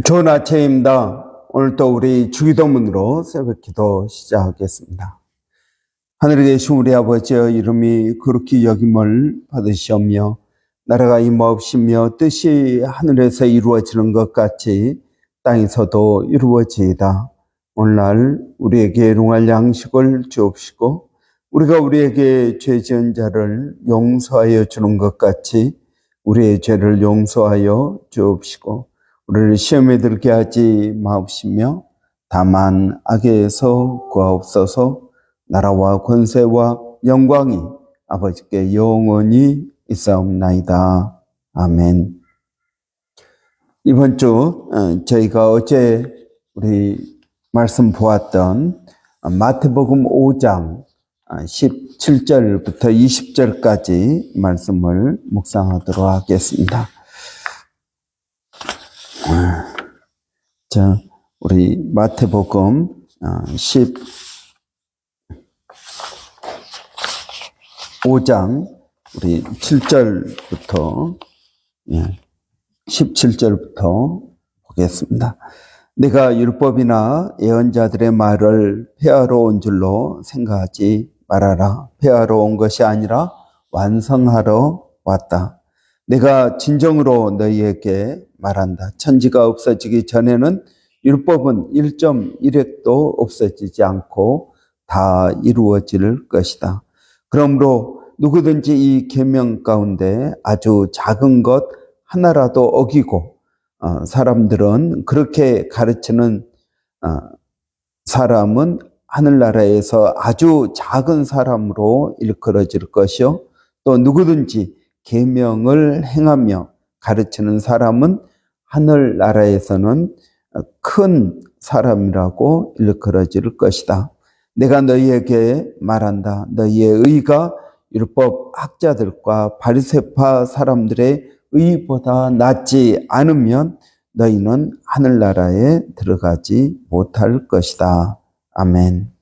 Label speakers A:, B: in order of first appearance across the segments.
A: 좋은 아침입니다. 오늘 또 우리 주기도문으로 새벽기도 시작하겠습니다. 하늘에 계신 우리 아버지의 이름이 거룩히 여김을 받으시오며 나라가 임하옵시며 뜻이 하늘에서 이루어지는 것 같이 땅에서도 이루어지이다. 오늘날 우리에게 일용할 양식을 주옵시고 우리가 우리에게 죄 지은 자를 용서하여 주는 것 같이 우리의 죄를 용서하여 주옵시고 우리를 시험에 들게 하지 마옵시며 다만 악에서 구하옵소서. 나라와 권세와 영광이 아버지께 영원히 있사옵나이다. 아멘. 이번 주 저희가 어제 우리 말씀 보았던 마태복음 5장 17절부터 20절까지 말씀을 묵상하도록 하겠습니다. 자, 우리 마태복음 15장 우리 7절부터 17절부터 보겠습니다. 내가 율법이나 예언자들의 말을 폐하러 온 줄로 생각하지 말아라. 폐하러 온 것이 아니라 완성하러 왔다. 내가 진정으로 너희에게 말한다. 천지가 없어지기 전에는 율법은 1.1획도 없어지지 않고 다 이루어질 것이다. 그러므로 누구든지 이 계명 가운데 아주 작은 것 하나라도 어기고 사람들은 그렇게 가르치는 사람은 하늘나라에서 아주 작은 사람으로 일컬어질 것이요 또 누구든지 계명을 행하며 가르치는 사람은 하늘나라에서는 큰 사람이라고 일컬어질 것이다. 내가 너희에게 말한다. 너희의 의가 율법 학자들과 바리새파 사람들의 의보다 낫지 않으면 너희는 하늘나라에 들어가지 못할 것이다. 아멘.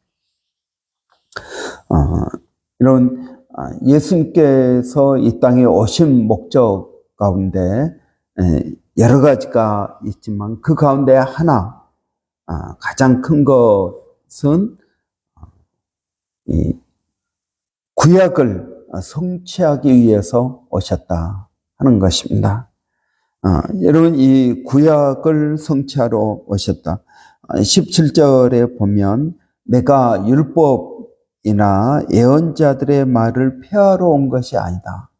A: 이런 예수님께서 이 땅에 오신 목적 가운데 여러 가지가 있지만 그 가운데 하나 가장 큰 것은 이 구약을 성취하기 위해서 오셨다 하는 것입니다. 여러분 이 구약을 성취하러 오셨다. 17절에 보면 내가 율법이나 예언자들의 말을 폐하러 온 것이 아니다.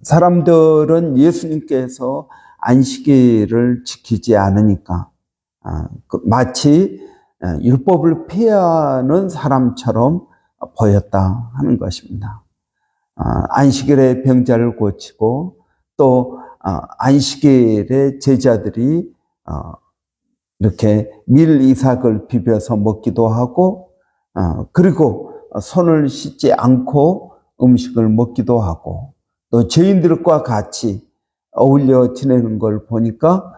A: 사람들은 예수님께서 안식일을 지키지 않으니까 마치 율법을 폐하는 사람처럼 보였다 하는 것입니다. 안식일에 병자를 고치고 또 안식일에 제자들이 이렇게 밀 이삭을 비벼서 먹기도 하고 그리고 손을 씻지 않고 음식을 먹기도 하고 또 죄인들과 같이 어울려 지내는 걸 보니까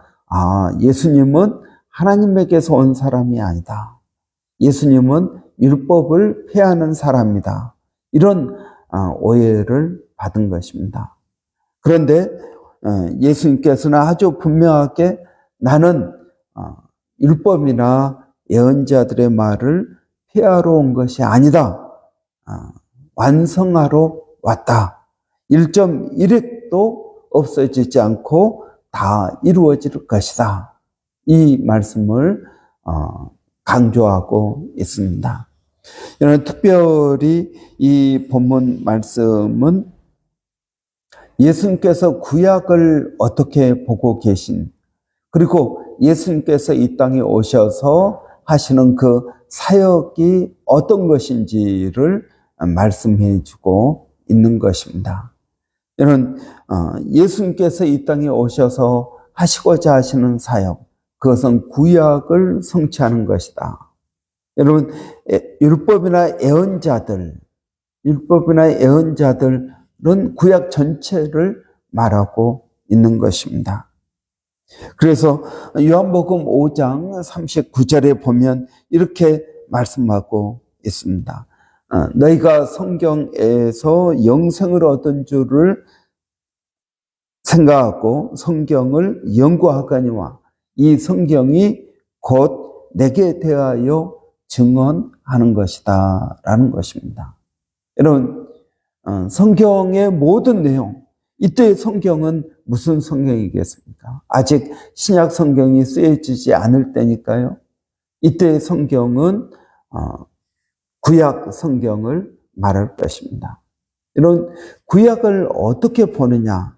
A: 예수님은 하나님에게서 온 사람이 아니다. 예수님은 율법을 폐하는 사람이다. 이런 오해를 받은 것입니다. 그런데 예수님께서는 아주 분명하게 나는 율법이나 예언자들의 말을 폐하러 온 것이 아니다. 완성하러 왔다. 1.1획도 없어지지 않고 다 이루어질 것이다. 이 말씀을 강조하고 있습니다. 여러분, 특별히 이 본문 말씀은 예수님께서 구약을 어떻게 보고 계신 그리고 예수님께서 이 땅에 오셔서 하시는 그 사역이 어떤 것인지를 말씀해 주고 있는 것입니다. 여러분, 예수님께서 이 땅에 오셔서 하시고자 하시는 사역, 그것은 구약을 성취하는 것이다. 여러분, 율법이나 예언자들은 구약 전체를 말하고 있는 것입니다. 그래서 요한복음 5장 39절에 보면 이렇게 말씀하고 있습니다. 너희가 성경에서 영생을 얻은 줄을 생각하고 성경을 연구하거니와 이 성경이 곧 내게 대하여 증언하는 것이다 라는 것입니다. 여러분, 성경의 모든 내용, 이때의 성경은 무슨 성경이겠습니까? 아직 신약 성경이 쓰여지지 않을 때니까요. 이때의 성경은 구약 성경을 말할 것입니다. 이런 구약을 어떻게 보느냐는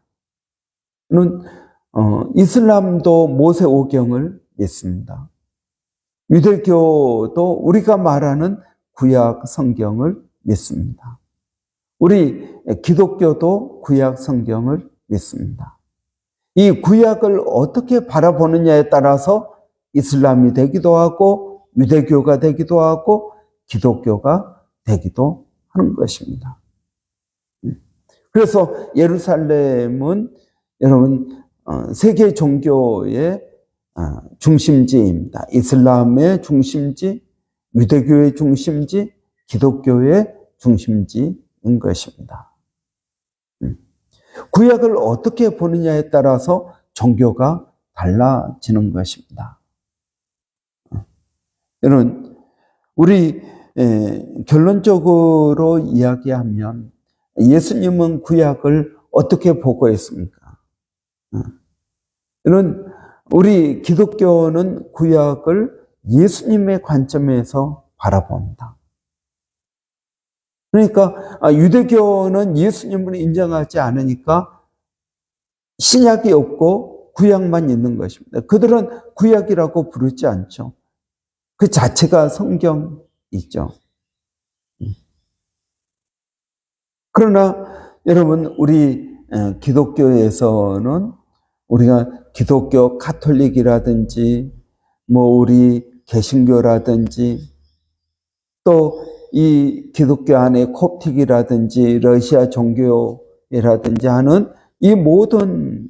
A: 이슬람도 모세오경을 믿습니다. 유대교도 우리가 말하는 구약 성경을 믿습니다. 우리 기독교도 구약 성경을 믿습니다. 이 구약을 어떻게 바라보느냐에 따라서 이슬람이 되기도 하고 유대교가 되기도 하고 기독교가 되기도 하는 것입니다. 그래서 예루살렘은 여러분 세계 종교의 중심지입니다. 이슬람의 중심지, 유대교의 중심지, 기독교의 중심지인 것입니다. 구약을 어떻게 보느냐에 따라서 종교가 달라지는 것입니다. 여러분, 우리 결론적으로 이야기하면 예수님은 구약을 어떻게 보고 있습니까? 여러분, 우리 기독교는 구약을 예수님의 관점에서 바라봅니다. 그러니까 유대교는 예수님을 인정하지 않으니까 신약이 없고 구약만 있는 것입니다. 그들은 구약이라고 부르지 않죠. 그 자체가 성경이죠. 그러나 여러분, 우리 기독교에서는 우리가 기독교 카톨릭이라든지 우리 개신교라든지 또 이 기독교 안에 콥틱이라든지 러시아 종교라든지 하는 이 모든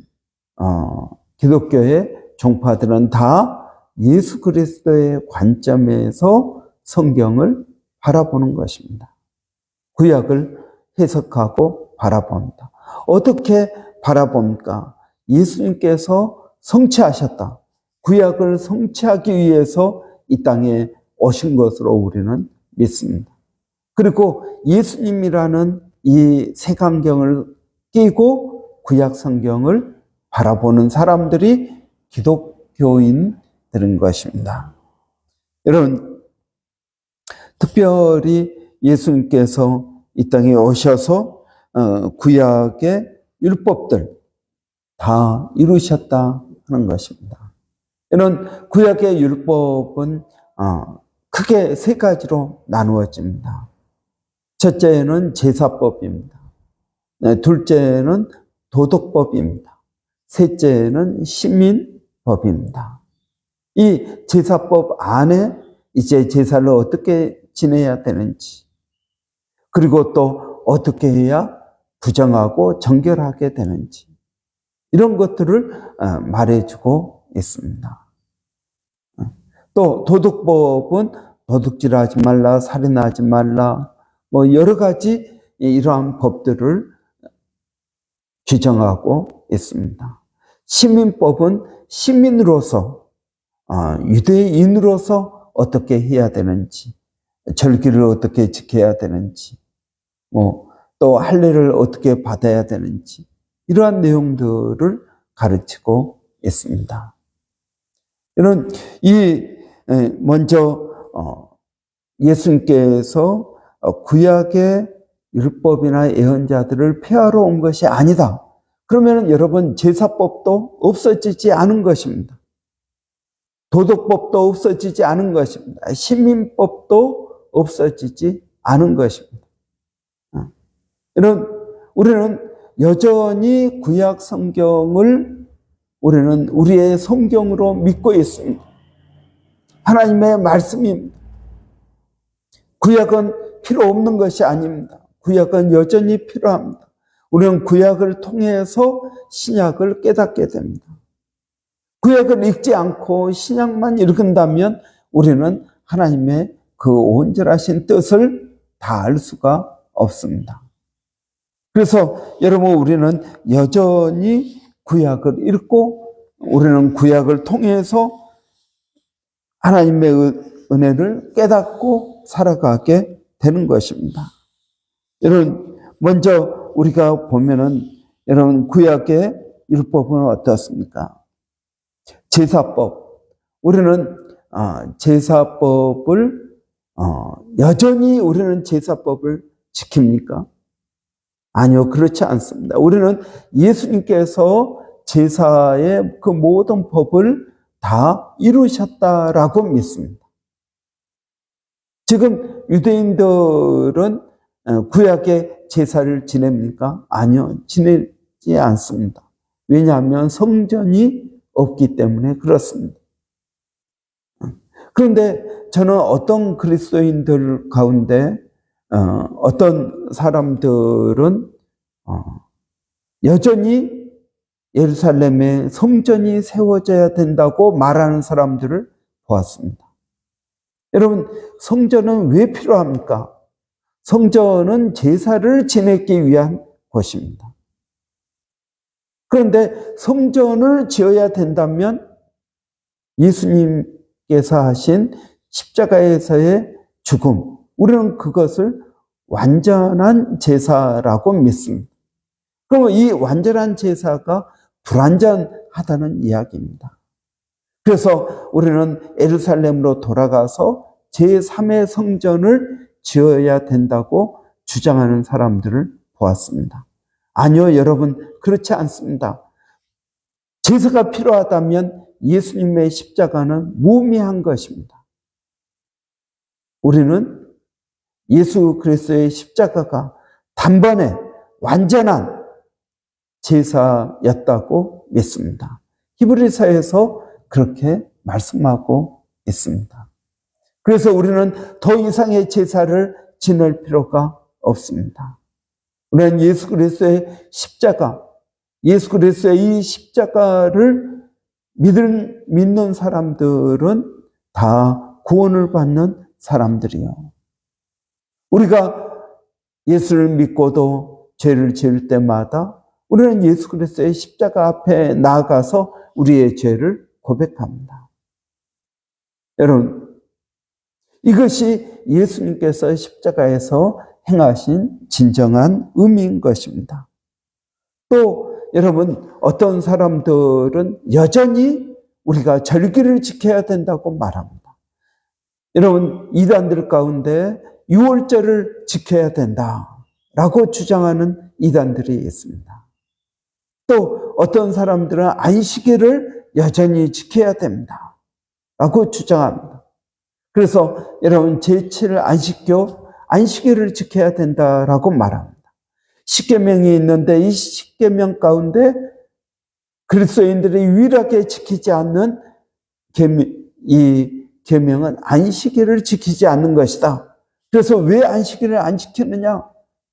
A: 기독교의 종파들은 다 예수 그리스도의 관점에서 성경을 바라보는 것입니다. 구약을 해석하고 바라본다. 어떻게 바라봅니까? 예수님께서 성취하셨다. 구약을 성취하기 위해서 이 땅에 오신 것으로 우리는 믿습니다. 그리고 예수님이라는 이 색안경을 끼고 구약 성경을 바라보는 사람들이 기독교인들인 것입니다. 여러분, 특별히 예수님께서 이 땅에 오셔서 구약의 율법들 다 이루셨다 하는 것입니다. 이런 구약의 율법은 크게 세 가지로 나누어집니다. 첫째는 제사법입니다. 둘째는 도덕법입니다. 셋째는 시민법입니다. 이 제사법 안에 이제 제사를 어떻게 지내야 되는지, 그리고 또 어떻게 해야 부정하고 정결하게 되는지, 이런 것들을 말해주고 있습니다. 또 도덕법은 도둑질하지 말라, 살인하지 말라, 여러 가지 이러한 법들을 규정하고 있습니다. 시민법은 시민으로서, 유대인으로서 어떻게 해야 되는지, 절기를 어떻게 지켜야 되는지, 또 할례를 어떻게 받아야 되는지, 이러한 내용들을 가르치고 있습니다. 이런 먼저 예수님께서 구약의 율법이나 예언자들을 폐하러 온 것이 아니다. 그러면 여러분, 제사법도 없어지지 않은 것입니다. 도덕법도 없어지지 않은 것입니다. 시민법도 없어지지 않은 것입니다. 우리는 여전히 구약 성경을 우리는 우리의 성경으로 믿고 있습니다. 하나님의 말씀입니다. 구약은 필요 없는 것이 아닙니다. 구약은 여전히 필요합니다. 우리는 구약을 통해서 신약을 깨닫게 됩니다. 구약을 읽지 않고 신약만 읽는다면 우리는 하나님의 그 온전하신 뜻을 다 알 수가 없습니다. 그래서 여러분, 우리는 여전히 구약을 읽고 우리는 구약을 통해서 하나님의 은혜를 깨닫고 살아가게 되는 것입니다. 여러분, 먼저 우리가 보면은, 여러분, 구약의 율법은 어떻습니까? 제사법. 우리는 제사법을 여전히 우리는 제사법을 지킵니까? 아니요, 그렇지 않습니다. 우리는 예수님께서 제사의 그 모든 법을 다 이루셨다라고 믿습니다. 지금 유대인들은 구약의 제사를 지냅니까? 아니요, 지내지 않습니다. 왜냐하면 성전이 없기 때문에 그렇습니다. 그런데 저는 어떤 그리스도인들 가운데 어떤 사람들은 여전히 예루살렘에 성전이 세워져야 된다고 말하는 사람들을 보았습니다. 여러분, 성전은 왜 필요합니까? 성전은 제사를 지내기 위한 곳입니다. 그런데 성전을 지어야 된다면 예수님께서 하신 십자가에서의 죽음, 우리는 그것을 완전한 제사라고 믿습니다. 그러면 이 완전한 제사가 불완전하다는 이야기입니다. 그래서 우리는 예루살렘으로 돌아가서 제3의 성전을 지어야 된다고 주장하는 사람들을 보았습니다. 아니요, 여러분, 그렇지 않습니다. 제사가 필요하다면 예수님의 십자가는 무의미한 것입니다. 우리는 예수 그리스도의 십자가가 단번에 완전한 제사였다고 믿습니다. 히브리서에서 그렇게 말씀하고 있습니다. 그래서 우리는 더 이상의 제사를 지낼 필요가 없습니다. 우리는 예수 그리스도의 십자가, 예수 그리스도의 이 십자가를 믿는 사람들은 다 구원을 받는 사람들이요. 우리가 예수를 믿고도 죄를 지을 때마다 우리는 예수 그리스도의 십자가 앞에 나아가서 우리의 죄를 고백합니다. 여러분, 이것이 예수님께서 십자가에서 행하신 진정한 의미인 것입니다. 또 여러분, 어떤 사람들은 여전히 우리가 절기를 지켜야 된다고 말합니다. 여러분, 이단들 가운데 유월절을 지켜야 된다라고 주장하는 이단들이 있습니다. 또 어떤 사람들은 안식일을 여전히 지켜야 된다라고 주장합니다. 그래서 여러분, 제7 안식일을 지켜야 된다라고 말합니다. 십계명이 있는데 이 십계명 가운데 그리스도인들이 유일하게 지키지 않는 이 계명은 안식일을 지키지 않는 것이다. 그래서 왜 안식일을 안 지키느냐?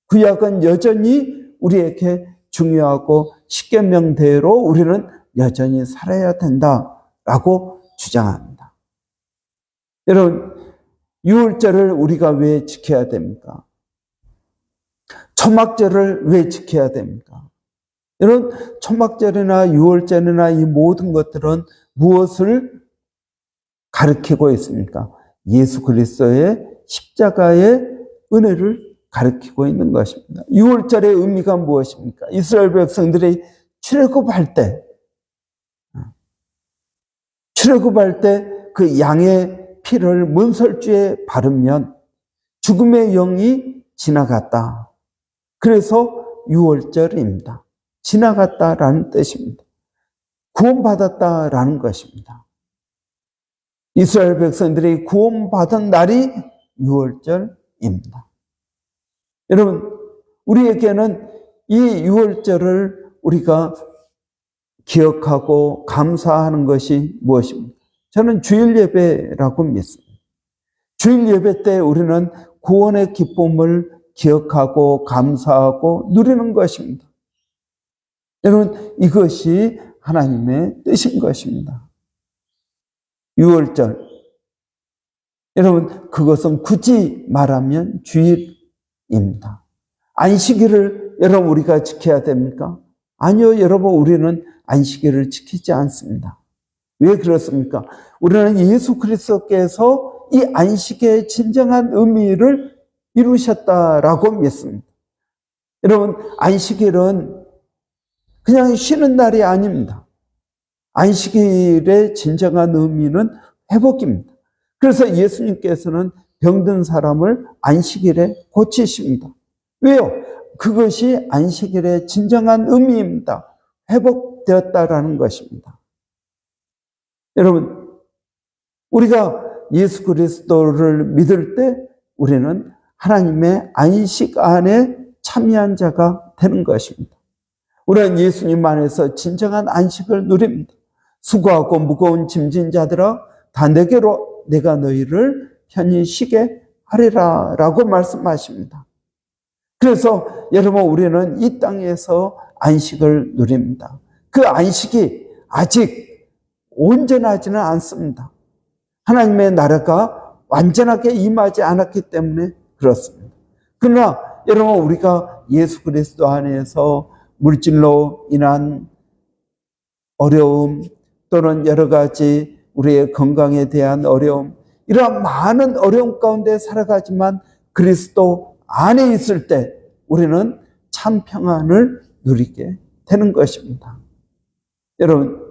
A: 구약은 여전히 우리에게 중요하고 십계명대로 우리는 여전히 살아야 된다라고 주장합니다. 여러분, 유월절을 우리가 왜 지켜야 됩니까? 초막절을 왜 지켜야 됩니까? 여러분, 초막절이나 유월절이나 이 모든 것들은 무엇을 가리키고 있습니까? 예수 그리스도의 십자가의 은혜를 가리키고 있는 것입니다. 유월절의 의미가 무엇입니까? 이스라엘 백성들이 출애굽할 때 그 양의 피를 문설주에 바르면 죽음의 영이 지나갔다. 그래서 유월절입니다. 지나갔다라는 뜻입니다. 구원받았다라는 것입니다. 이스라엘 백성들이 구원받은 날이 유월절입니다. 여러분, 우리에게는 이 유월절을 우리가 기억하고 감사하는 것이 무엇입니까? 저는 주일 예배라고 믿습니다. 주일 예배 때 우리는 구원의 기쁨을 기억하고 감사하고 누리는 것입니다. 여러분, 이것이 하나님의 뜻인 것입니다. 유월절. 여러분, 그것은 굳이 말하면 주일입니다. 안식일을 여러분 우리가 지켜야 됩니까? 아니요, 여러분, 우리는 안식일을 지키지 않습니다. 왜 그렇습니까? 우리는 예수 그리스도께서 이 안식의 진정한 의미를 이루셨다라고 믿습니다. 여러분, 안식일은 그냥 쉬는 날이 아닙니다. 안식일의 진정한 의미는 회복입니다. 그래서 예수님께서는 병든 사람을 안식일에 고치십니다. 왜요? 그것이 안식일의 진정한 의미입니다. 회복되었다라는 것입니다. 여러분, 우리가 예수 그리스도를 믿을 때 우리는 하나님의 안식 안에 참여한 자가 되는 것입니다. 우리는 예수님 안에서 진정한 안식을 누립니다. 수고하고 무거운 짐진 자들아 다 내게로 내가 너희를 편히 쉬게 하리라 라고 말씀하십니다. 그래서 여러분, 우리는 이 땅에서 안식을 누립니다. 그 안식이 아직 온전하지는 않습니다. 하나님의 나라가 완전하게 임하지 않았기 때문에 그렇습니다. 그러나 여러분, 우리가 예수 그리스도 안에서 물질로 인한 어려움 또는 여러 가지 우리의 건강에 대한 어려움, 이러한 많은 어려움 가운데 살아가지만 그리스도 안에 있을 때 우리는 참 평안을 누리게 되는 것입니다. 여러분,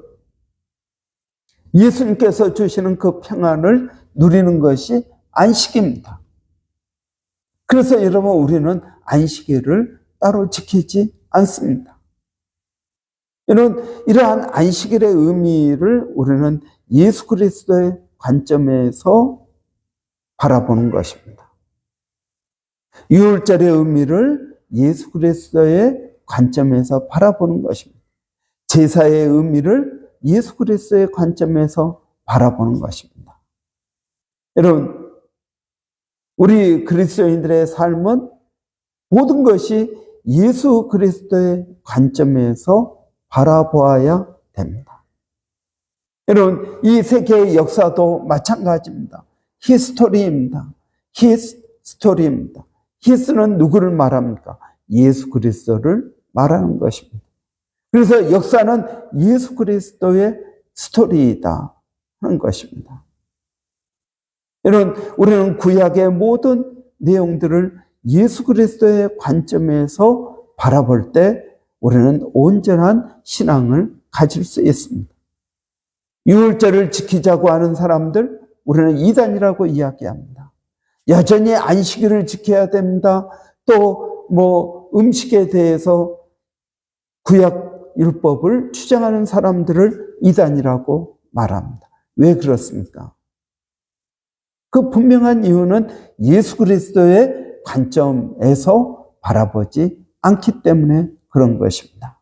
A: 예수님께서 주시는 그 평안을 누리는 것이 안식입니다. 그래서 여러분, 우리는 안식일을 따로 지키지 않습니다. 이러한 안식일의 의미를 우리는 예수 그리스도의 관점에서 바라보는 것입니다. 유월절의 의미를 예수 그리스도의 관점에서 바라보는 것입니다. 제사의 의미를 예수 그리스도의 관점에서 바라보는 것입니다. 여러분, 우리 그리스도인들의 삶은 모든 것이 예수 그리스도의 관점에서 바라보아야 됩니다. 여러분, 이 세계의 역사도 마찬가지입니다. 히스토리입니다. 히스토리입니다. 히스는 누구를 말합니까? 예수 그리스도를 말하는 것입니다. 그래서 역사는 예수 그리스도의 스토리이다 하는 것입니다. 여러분, 우리는 구약의 모든 내용들을 예수 그리스도의 관점에서 바라볼 때 우리는 온전한 신앙을 가질 수 있습니다. 유월절을 지키자고 하는 사람들, 우리는 이단이라고 이야기합니다. 여전히 안식일을 지켜야 됩니다. 또 음식에 대해서 구약 율법을 주장하는 사람들을 이단이라고 말합니다. 왜 그렇습니까? 그 분명한 이유는 예수 그리스도의 관점에서 바라보지 않기 때문에 그런 것입니다.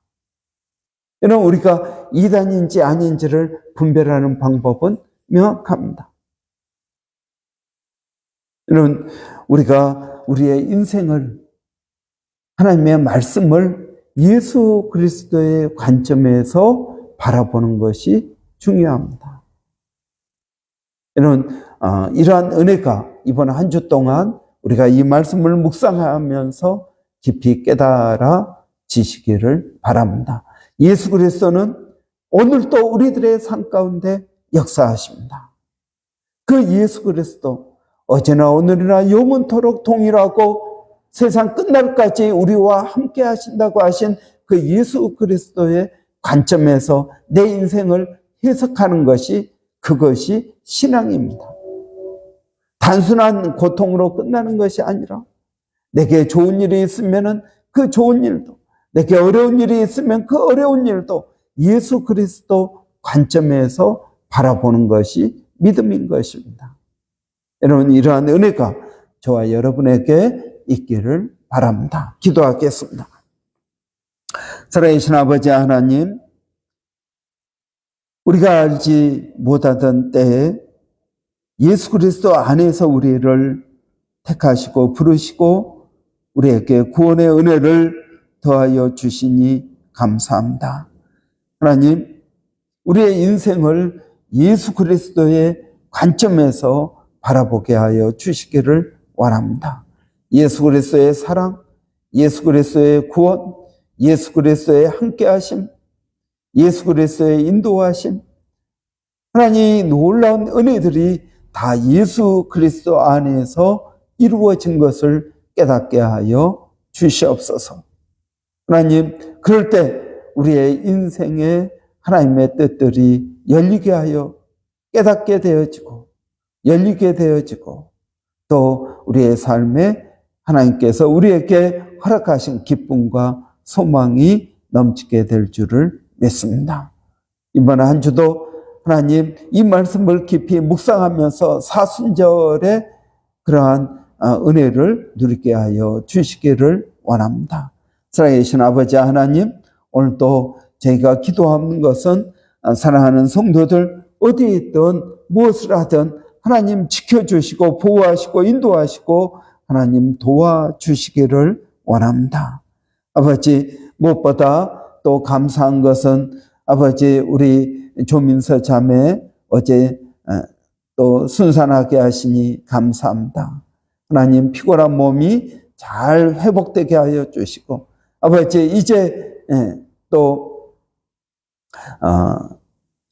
A: 여러분, 우리가 이단인지 아닌지를 분별하는 방법은 명확합니다. 여러분, 우리가 우리의 인생을, 하나님의 말씀을 예수 그리스도의 관점에서 바라보는 것이 중요합니다. 여러분, 이러한 은혜가 이번 한 주 동안 우리가 이 말씀을 묵상하면서 깊이 깨달아지시기를 바랍니다. 예수 그리스도는 오늘도 우리들의 삶 가운데 역사하십니다. 그 예수 그리스도 어제나 오늘이나 영원토록 동일하고 세상 끝날까지 우리와 함께 하신다고 하신 그 예수 그리스도의 관점에서 내 인생을 해석하는 것이, 그것이 신앙입니다. 단순한 고통으로 끝나는 것이 아니라 내게 좋은 일이 있으면 그 좋은 일도, 내게 어려운 일이 있으면 그 어려운 일도 예수 그리스도 관점에서 바라보는 것이 믿음인 것입니다. 여러분, 이러한 은혜가 저와 여러분에게 있기를 바랍니다. 기도하겠습니다. 살아계신 아버지 하나님, 우리가 알지 못하던 때에 예수 그리스도 안에서 우리를 택하시고 부르시고 우리에게 구원의 은혜를 더하여 주시니 감사합니다. 하나님, 우리의 인생을 예수 그리스도의 관점에서 바라보게 하여 주시기를 원합니다. 예수 그리스도의 사랑, 예수 그리스도의 구원, 예수 그리스도의 함께하심, 예수 그리스도의 인도하심, 하나님 놀라운 은혜들이 다 예수 그리스도 안에서 이루어진 것을 깨닫게 하여 주시옵소서. 하나님, 그럴 때 우리의 인생에 하나님의 뜻들이 열리게 하여 깨닫게 되어지고 열리게 되어지고 또 우리의 삶에 하나님께서 우리에게 허락하신 기쁨과 소망이 넘치게 될 줄을 믿습니다. 이번 한 주도 하나님 이 말씀을 깊이 묵상하면서 사순절의 그러한 은혜를 누리게 하여 주시기를 원합니다. 살아계신 아버지 하나님, 오늘도 저희가 기도하는 것은 사랑하는 성도들 어디에 있든 무엇을 하든 하나님 지켜주시고 보호하시고 인도하시고 하나님 도와주시기를 원합니다. 아버지, 무엇보다 또 감사한 것은 아버지 우리 조민서 자매 어제 또 순산하게 하시니 감사합니다. 하나님 피곤한 몸이 잘 회복되게 하여 주시고 아버지 이제 또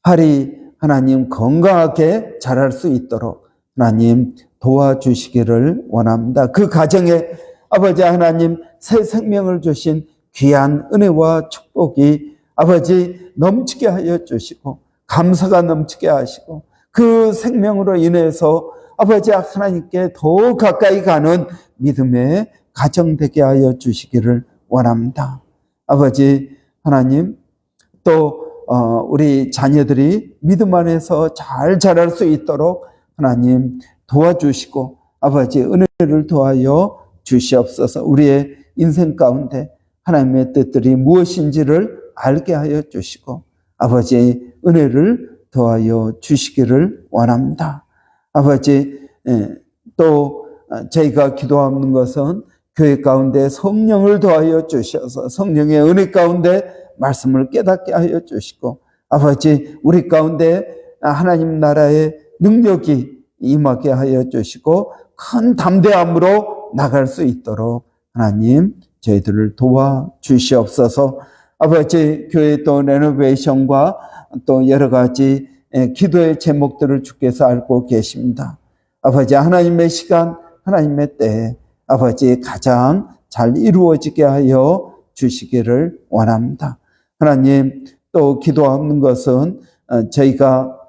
A: 할이 하나님 건강하게 자랄 수 있도록 하나님 도와주시기를 원합니다. 그 가정에 아버지 하나님 새 생명을 주신 귀한 은혜와 축복이 아버지 넘치게 하여 주시고 감사가 넘치게 하시고 그 생명으로 인해서 아버지 하나님께 더 가까이 가는 믿음의 가정 되게 하여 주시기를 원합니다. 아버지 하나님 또 우리 자녀들이 믿음 안에서 잘 자랄 수 있도록 하나님 도와주시고 아버지 은혜를 더하여 주시옵소서. 우리의 인생 가운데 하나님의 뜻들이 무엇인지를 알게 하여 주시고 아버지의 은혜를 더하여 주시기를 원합니다. 아버지 또 저희가 기도하는 것은 교회 가운데 성령을 더하여 주셔서 성령의 은혜 가운데 말씀을 깨닫게 하여 주시고 아버지 우리 가운데 하나님 나라의 능력이 임하게 하여 주시고 큰 담대함으로 나갈 수 있도록 하나님 저희들을 도와주시옵소서. 아버지 교회 또 레노베이션과 또 여러 가지 기도의 제목들을 주께서 알고 계십니다. 아버지 하나님의 시간 하나님의 때에 아버지 가장 잘 이루어지게 하여 주시기를 원합니다. 하나님 또 기도하는 것은 저희가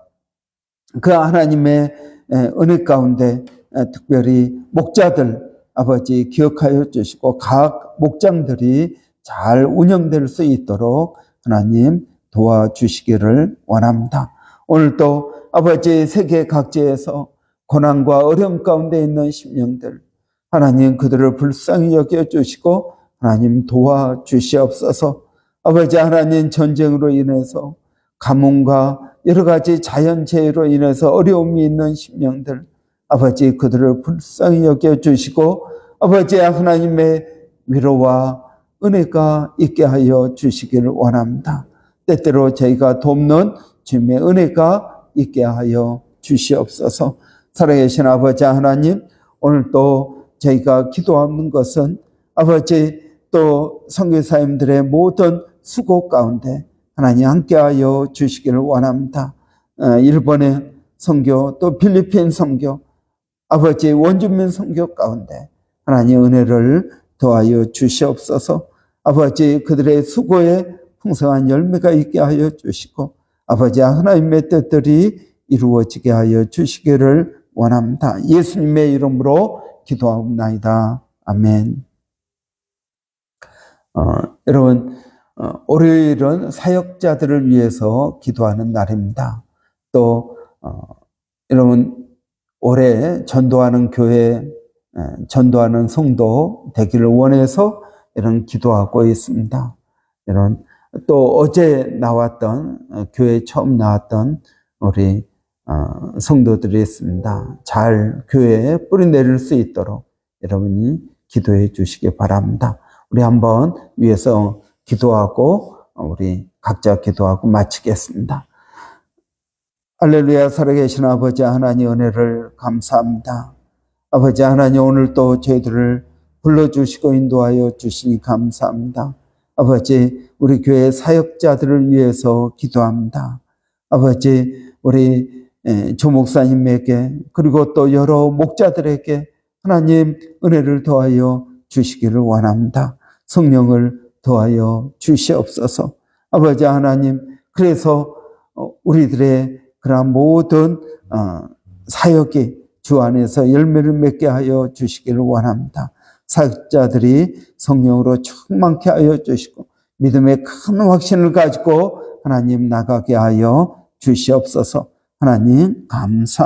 A: 그 하나님의 은혜 가운데 특별히 목자들 아버지 기억하여 주시고 각 목장들이 잘 운영될 수 있도록 하나님 도와주시기를 원합니다. 오늘도 아버지 세계 각지에서 고난과 어려움 가운데 있는 심령들 하나님 그들을 불쌍히 여겨주시고 하나님 도와주시옵소서. 아버지 하나님 전쟁으로 인해서 가뭄과 여러 가지 자연재해로 인해서 어려움이 있는 심령들 아버지 그들을 불쌍히 여겨주시고 아버지 하나님의 위로와 은혜가 있게 하여 주시기를 원합니다. 때때로 저희가 돕는 주님의 은혜가 있게 하여 주시옵소서. 살아계신 아버지 하나님 오늘도 저희가 기도하는 것은 아버지 또 선교사님들의 모든 수고 가운데 하나님 함께하여 주시기를 원합니다. 일본의 선교 또 필리핀 선교 아버지 원주민 선교 가운데 하나님 은혜를 더하여 주시옵소서. 아버지 그들의 수고에 풍성한 열매가 있게 하여 주시고 아버지 하나님의 뜻들이 이루어지게 하여 주시기를 원합니다. 예수님의 이름으로 기도하옵나이다. 아멘. 여러분 월요일은 사역자들을 위해서 기도하는 날입니다. 또 여러분 올해 전도하는 교회 전도하는 성도 되기를 원해서 이런 기도하고 있습니다. 이런 또 어제 나왔던 교회에 처음 나왔던 우리 성도들이 있습니다. 잘 교회에 뿌리 내릴 수 있도록 여러분이 기도해 주시기 바랍니다. 우리 한번 위에서 기도하고 우리 각자 기도하고 마치겠습니다. 할렐루야. 살아계신 아버지 하나님 은혜를 감사합니다. 아버지 하나님 오늘 또 저희들을 불러주시고 인도하여 주시니 감사합니다. 아버지, 우리 교회 사역자들을 위해서 기도합니다. 아버지, 우리 조 목사님에게 그리고 또 여러 목자들에게 하나님 은혜를 더하여 주시기를 원합니다. 성령을 더하여 주시옵소서. 아버지 하나님, 그래서 우리들의 그러한 모든 사역이 주 안에서 열매를 맺게 하여 주시기를 원합니다. 사역자들이 성령으로 충만케 하여 주시고 믿음의 큰 확신을 가지고 하나님 나가게 하여 주시옵소서. 하나님 감사합니다.